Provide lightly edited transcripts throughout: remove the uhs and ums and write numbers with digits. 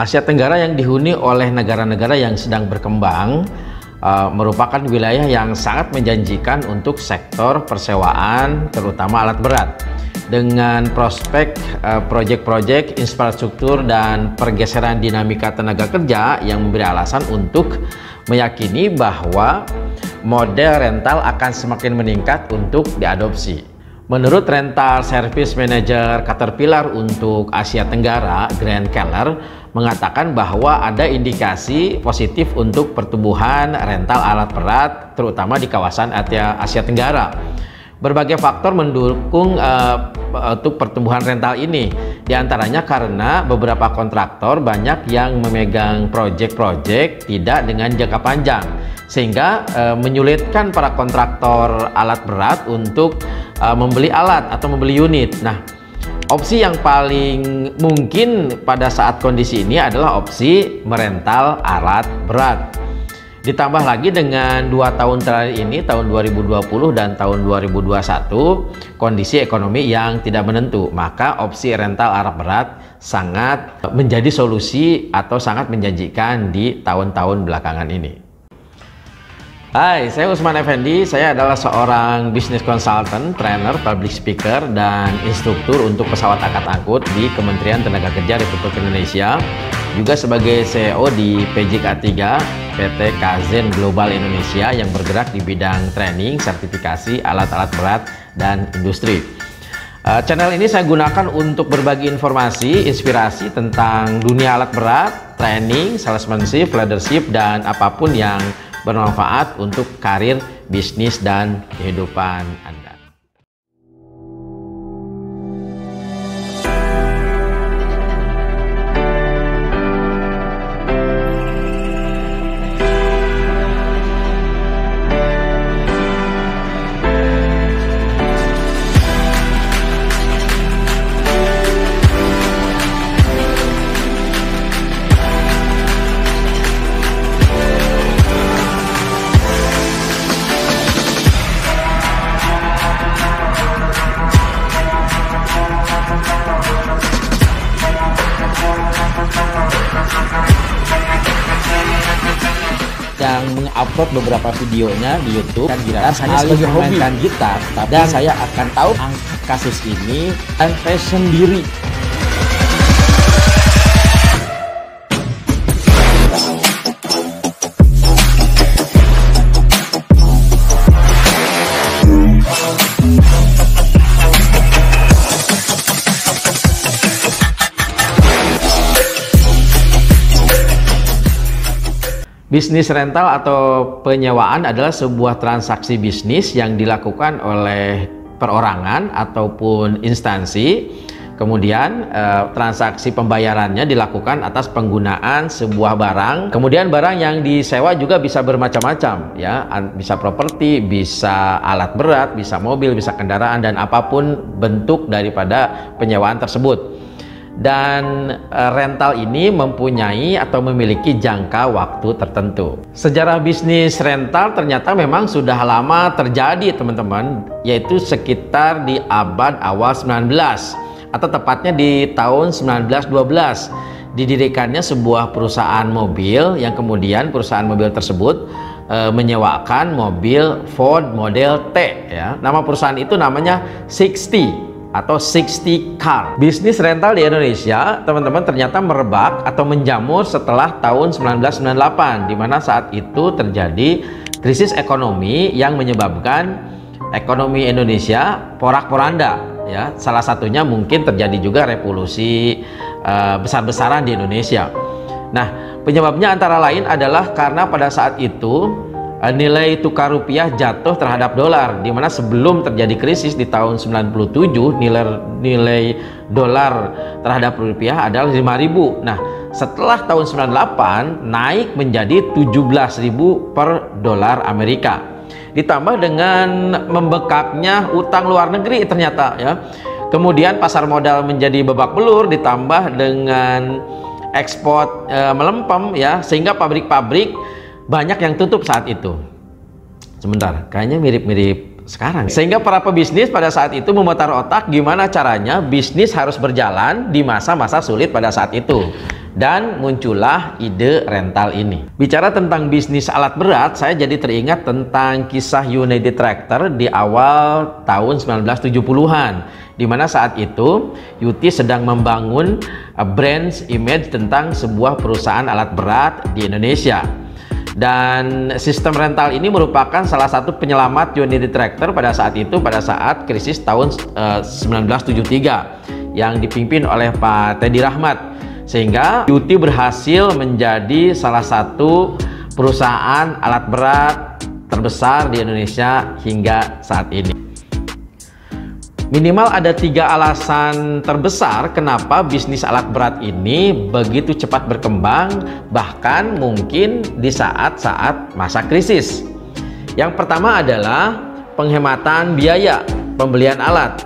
Asia Tenggara yang dihuni oleh negara-negara yang sedang berkembang merupakan wilayah yang sangat menjanjikan untuk sektor persewaan, terutama alat berat. Dengan prospek proyek-proyek infrastruktur dan pergeseran dinamika tenaga kerja yang memberi alasan untuk meyakini bahwa model rental akan semakin meningkat untuk diadopsi. Menurut Rental Service Manager Caterpillar untuk Asia Tenggara, Grant Keller, mengatakan bahwa ada indikasi positif untuk pertumbuhan rental alat berat, terutama di kawasan Asia Tenggara. Berbagai faktor mendukung untuk pertumbuhan rental ini, diantaranya karena beberapa kontraktor banyak yang memegang proyek-proyek tidak dengan jangka panjang, sehingga menyulitkan para kontraktor alat berat untuk membeli alat atau membeli unit. Nah, opsi yang paling mungkin pada saat kondisi ini adalah opsi merental alat berat. Ditambah lagi dengan 2 tahun terakhir ini, tahun 2020 dan tahun 2021, kondisi ekonomi yang tidak menentu, maka opsi rental alat berat sangat menjadi solusi atau sangat menjanjikan di tahun-tahun belakangan ini. Hai, saya Usman Effendi. Saya adalah seorang business consultant, trainer, public speaker, dan instruktur untuk pesawat angkat-angkut di Kementerian Tenaga Kerja Republik Indonesia. Juga sebagai CEO di PJK3, PT Kaizen Global Indonesia yang bergerak di bidang training, sertifikasi, alat-alat berat, dan industri. Channel ini saya gunakan untuk berbagi informasi, inspirasi tentang dunia alat berat, training, salesmanship, leadership, dan apapun yang bermanfaat untuk karir, bisnis, dan kehidupan Anda. Yang mengupload beberapa videonya di YouTube dan gitar hanya sebagai hobi memainkan gitar, dan saya akan tahu kasus ini dan passion sendiri. Bisnis rental atau penyewaan adalah sebuah transaksi bisnis yang dilakukan oleh perorangan ataupun instansi. Kemudian transaksi pembayarannya dilakukan atas penggunaan sebuah barang. Kemudian barang yang disewa juga bisa bermacam-macam, ya, bisa properti, bisa alat berat, bisa mobil, bisa kendaraan, dan apapun bentuk daripada penyewaan tersebut. Dan rental ini mempunyai atau memiliki jangka waktu tertentu. Sejarah bisnis rental ternyata memang sudah lama terjadi, teman-teman, yaitu sekitar di abad awal 19, atau tepatnya di tahun 1912. Didirikannya sebuah perusahaan mobil yang kemudian perusahaan mobil tersebut menyewakan mobil Ford Model T, ya. Nama perusahaan itu namanya 60 atau 60 Car. Bisnis rental di Indonesia, teman-teman, ternyata merebak atau menjamur setelah tahun 1998, di mana saat itu terjadi krisis ekonomi yang menyebabkan ekonomi Indonesia porak-poranda, ya. Salah satunya mungkin terjadi juga revolusi besar-besaran di Indonesia. Nah, penyebabnya antara lain adalah karena pada saat itu nilai tukar rupiah jatuh terhadap dolar, di mana sebelum terjadi krisis di tahun 97 nilai dolar terhadap rupiah adalah 5.000. Nah, setelah tahun 98 naik menjadi 17.000 per dolar Amerika. Ditambah dengan membekaknya utang luar negeri ternyata, ya. Kemudian pasar modal menjadi babak belur, ditambah dengan ekspor melempem, ya, sehingga pabrik-pabrik banyak yang tutup saat itu. Sebentar, kayaknya mirip-mirip sekarang. Sehingga para pebisnis pada saat itu memutar otak gimana caranya bisnis harus berjalan di masa-masa sulit pada saat itu. dan muncullah ide rental ini. Bicara tentang bisnis alat berat, saya jadi teringat tentang kisah United Tractor di awal tahun 1970-an, di mana saat itu UT sedang membangun brand image tentang sebuah perusahaan alat berat di Indonesia. Dan sistem rental ini merupakan salah satu penyelamat United Tractor pada saat itu, pada saat krisis tahun 1973 yang dipimpin oleh Pak Teddy Rahmat, sehingga UT berhasil menjadi salah satu perusahaan alat berat terbesar di Indonesia hingga saat ini. Minimal ada 3 alasan terbesar kenapa bisnis alat berat ini begitu cepat berkembang, bahkan mungkin di saat-saat masa krisis. Yang pertama adalah penghematan biaya pembelian alat.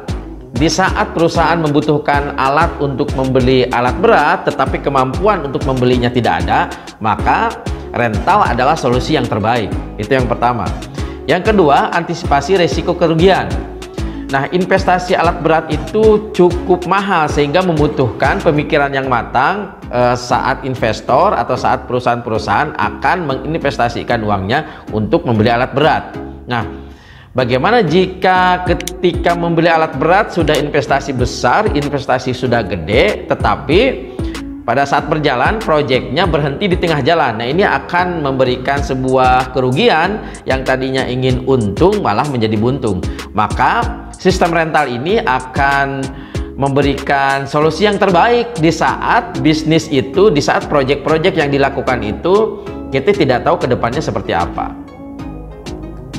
Di saat perusahaan membutuhkan alat untuk membeli alat berat, tetapi kemampuan untuk membelinya tidak ada, maka rental adalah solusi yang terbaik. Itu yang pertama. Yang kedua, antisipasi resiko kerugian. Nah, investasi alat berat itu cukup mahal sehingga membutuhkan pemikiran yang matang saat investor atau saat perusahaan-perusahaan akan menginvestasikan uangnya untuk membeli alat berat. Nah, bagaimana jika ketika membeli alat berat sudah investasi besar, investasi sudah gede, tetapi pada saat berjalan proyeknya berhenti di tengah jalan? Nah, ini akan memberikan sebuah kerugian yang tadinya ingin untung malah menjadi buntung. Maka sistem rental ini akan memberikan solusi yang terbaik di saat bisnis itu, di saat proyek-proyek yang dilakukan itu kita tidak tahu ke depannya seperti apa.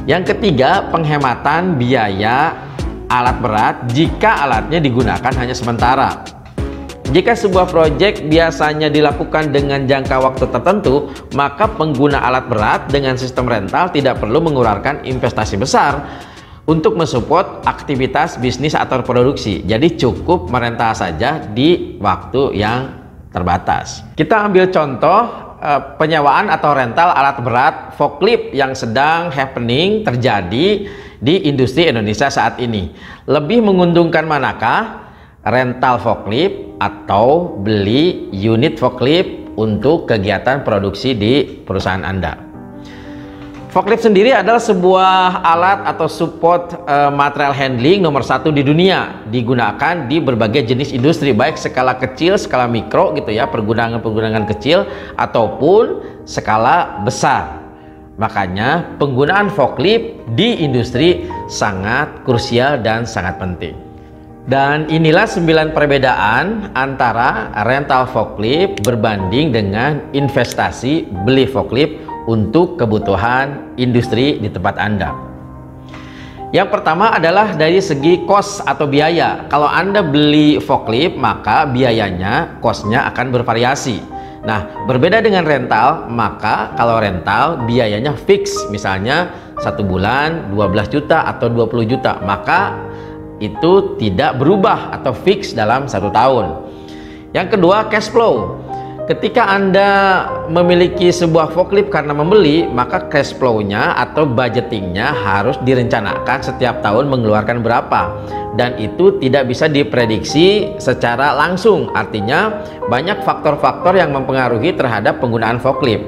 Yang ketiga, penghematan biaya alat berat jika alatnya digunakan hanya sementara. Jika sebuah proyek biasanya dilakukan dengan jangka waktu tertentu, maka pengguna alat berat dengan sistem rental tidak perlu mengeluarkan investasi besar untuk mensupport aktivitas bisnis atau produksi. Jadi cukup merental saja di waktu yang terbatas. Kita ambil contoh penyewaan atau rental alat berat forklift yang sedang happening terjadi di industri Indonesia saat ini. Lebih menguntungkan manakah? Rental forklift atau beli unit forklift untuk kegiatan produksi di perusahaan Anda? Forklift sendiri adalah sebuah alat atau support material handling nomor 1 di dunia, digunakan di berbagai jenis industri, baik skala kecil, skala mikro gitu ya, pergunaan kecil ataupun skala besar. Makanya penggunaan forklift di industri sangat krusial dan sangat penting. Dan inilah 9 perbedaan antara rental forklift berbanding dengan investasi beli forklift untuk kebutuhan industri di tempat Anda. Yang pertama adalah dari segi cost atau biaya. Kalau Anda beli forklift, maka biayanya, cost-nya akan bervariasi. Nah, berbeda dengan rental, maka kalau rental biayanya fix, misalnya 1 bulan 12 juta atau 20 juta, maka itu tidak berubah atau fix dalam 1 tahun. Yang kedua, cash flow. Ketika Anda memiliki sebuah forklift karena membeli, maka cash flow-nya atau budgetingnya harus direncanakan setiap tahun mengeluarkan berapa, dan itu tidak bisa diprediksi secara langsung. Artinya banyak faktor-faktor yang mempengaruhi terhadap penggunaan forklift.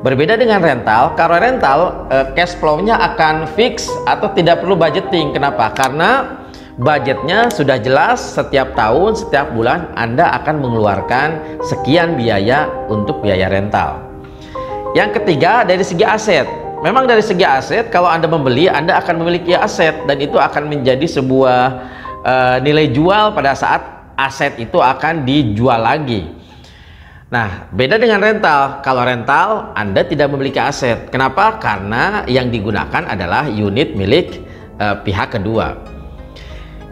Berbeda dengan rental, kalau rental cash flow-nya akan fix atau tidak perlu budgeting. Kenapa? Karena budgetnya sudah jelas, setiap tahun, setiap bulan Anda akan mengeluarkan sekian biaya untuk biaya rental. Yang ketiga, dari segi aset. Memang dari segi aset, kalau Anda membeli, Anda akan memiliki aset, dan itu akan menjadi sebuah nilai jual pada saat aset itu akan dijual lagi. Nah, beda dengan rental. Kalau rental, Anda tidak memiliki aset. Kenapa? Karena yang digunakan adalah unit milik pihak kedua.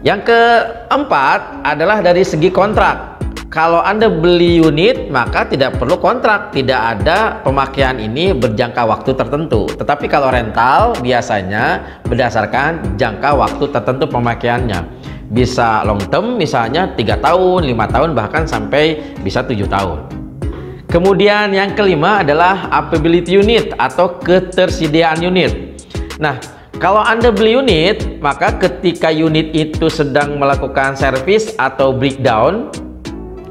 Yang keempat adalah dari segi kontrak. Kalau Anda beli unit, maka tidak perlu kontrak, tidak ada pemakaian ini berjangka waktu tertentu. Tetapi kalau rental biasanya berdasarkan jangka waktu tertentu pemakaiannya. Bisa long term, misalnya 3 tahun, 5 tahun, bahkan sampai bisa 7 tahun. Kemudian yang kelima adalah availability unit atau ketersediaan unit. Nah, kalau Anda beli unit, maka ketika unit itu sedang melakukan servis atau breakdown,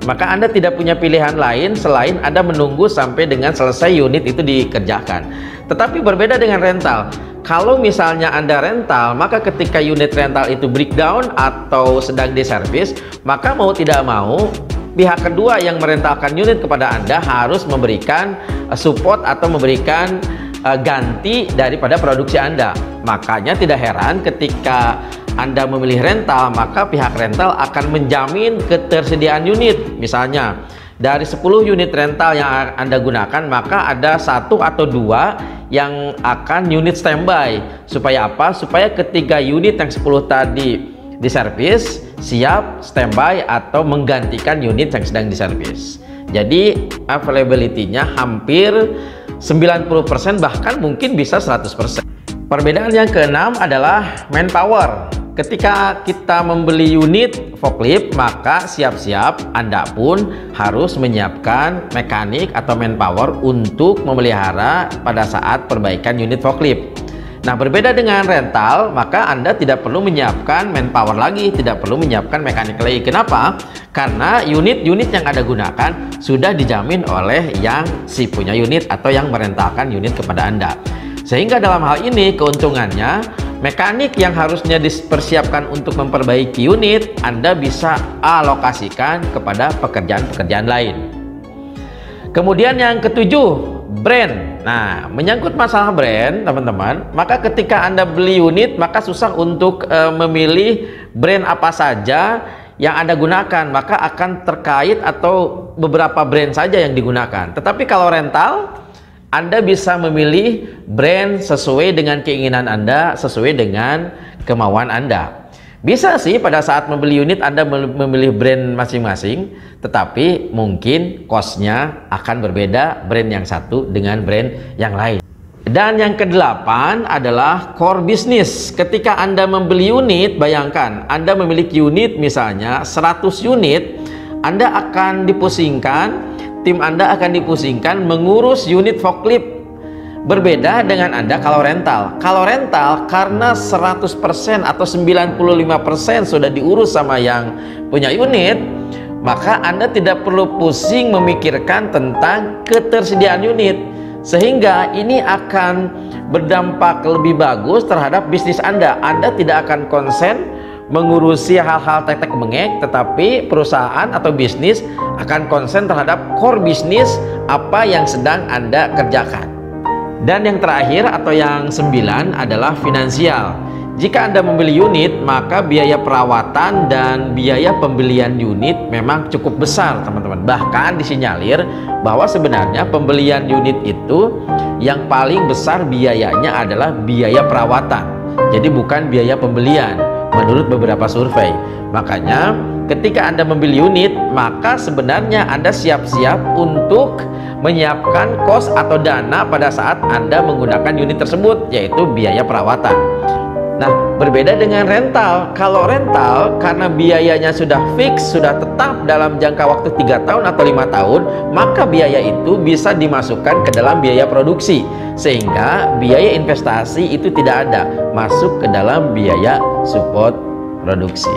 maka Anda tidak punya pilihan lain selain Anda menunggu sampai dengan selesai unit itu dikerjakan. Tetapi berbeda dengan rental. Kalau misalnya Anda rental, maka ketika unit rental itu breakdown atau sedang diservis, maka mau tidak mau pihak kedua yang merentalkan unit kepada Anda harus memberikan support atau memberikan ganti daripada produksi Anda. Makanya tidak heran ketika Anda memilih rental, maka pihak rental akan menjamin ketersediaan unit. Misalnya dari 10 unit rental yang Anda gunakan, maka ada 1 atau 2 yang akan unit standby. Supaya apa? Supaya ketiga unit yang 10 tadi diservis, siap standby atau menggantikan unit yang sedang diservis. Jadi availability-nya hampir 90%, bahkan mungkin bisa 100%. Perbedaan yang keenam adalah manpower. Ketika kita membeli unit forklift, maka siap-siap Anda pun harus menyiapkan mekanik atau manpower untuk memelihara pada saat perbaikan unit forklift. Nah, berbeda dengan rental, maka Anda tidak perlu menyiapkan manpower lagi, tidak perlu menyiapkan mekanik lagi. Kenapa? Karena unit-unit yang Anda gunakan sudah dijamin oleh yang si punya unit atau yang merentalkan unit kepada Anda. Sehingga dalam hal ini keuntungannya, mekanik yang harusnya dipersiapkan untuk memperbaiki unit, Anda bisa alokasikan kepada pekerjaan-pekerjaan lain. Kemudian yang ketujuh, brand. Nah, menyangkut masalah brand, teman-teman, maka ketika Anda beli unit, maka susah untuk memilih brand apa saja yang Anda gunakan, maka akan terkait atau beberapa brand saja yang digunakan. Tetapi kalau rental, Anda bisa memilih brand sesuai dengan keinginan Anda, sesuai dengan kemauan Anda. Bisa sih pada saat membeli unit Anda memilih brand masing-masing, tetapi mungkin cost-nya akan berbeda brand yang satu dengan brand yang lain. Dan yang kedelapan adalah core business. Ketika Anda membeli unit, bayangkan Anda memiliki unit misalnya 100 unit, Anda akan dipusingkan, tim Anda akan dipusingkan mengurus unit forklift. Berbeda dengan Anda kalau rental. Kalau rental, karena 100% atau 95% sudah diurus sama yang punya unit, maka Anda tidak perlu pusing memikirkan tentang ketersediaan unit. Sehingga ini akan berdampak lebih bagus terhadap bisnis Anda. Anda tidak akan konsen mengurusi hal-hal tek-tek bengek, tetapi perusahaan atau bisnis akan konsen terhadap core bisnis apa yang sedang Anda kerjakan. Dan yang terakhir atau yang 9 adalah finansial. Jika Anda membeli unit, maka biaya perawatan dan biaya pembelian unit memang cukup besar, teman-teman. Bahkan disinyalir bahwa sebenarnya pembelian unit itu yang paling besar biayanya adalah biaya perawatan. Jadi bukan biaya pembelian menurut beberapa survei. Makanya ketika Anda membeli unit, maka sebenarnya Anda siap-siap untuk menyiapkan kos atau dana pada saat Anda menggunakan unit tersebut, yaitu biaya perawatan. Nah, berbeda dengan rental. Kalau rental, karena biayanya sudah fix, sudah tetap dalam jangka waktu 3 tahun atau 5 tahun, maka biaya itu bisa dimasukkan ke dalam biaya produksi, sehingga biaya investasi itu tidak ada, masuk ke dalam biaya support produksi.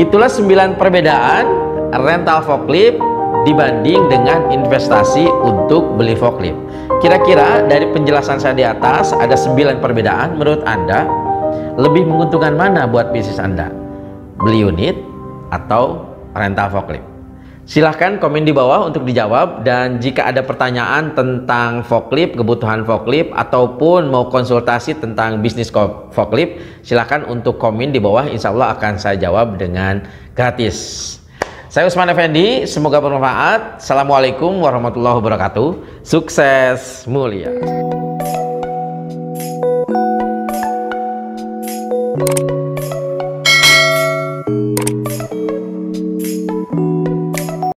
Itulah 9 perbedaan rental forklift dibanding dengan investasi untuk beli forklift. Kira-kira dari penjelasan saya di atas ada 9 perbedaan. Menurut Anda lebih menguntungkan mana buat bisnis Anda? Beli unit atau rental forklift? Silahkan komen di bawah untuk dijawab. Dan jika ada pertanyaan tentang forklift, kebutuhan forklift, ataupun mau konsultasi tentang bisnis forklift, silahkan untuk komen di bawah. Insya Allah akan saya jawab dengan gratis. Saya Usman Effendi, semoga bermanfaat. Assalamualaikum warahmatullahi wabarakatuh. Sukses mulia.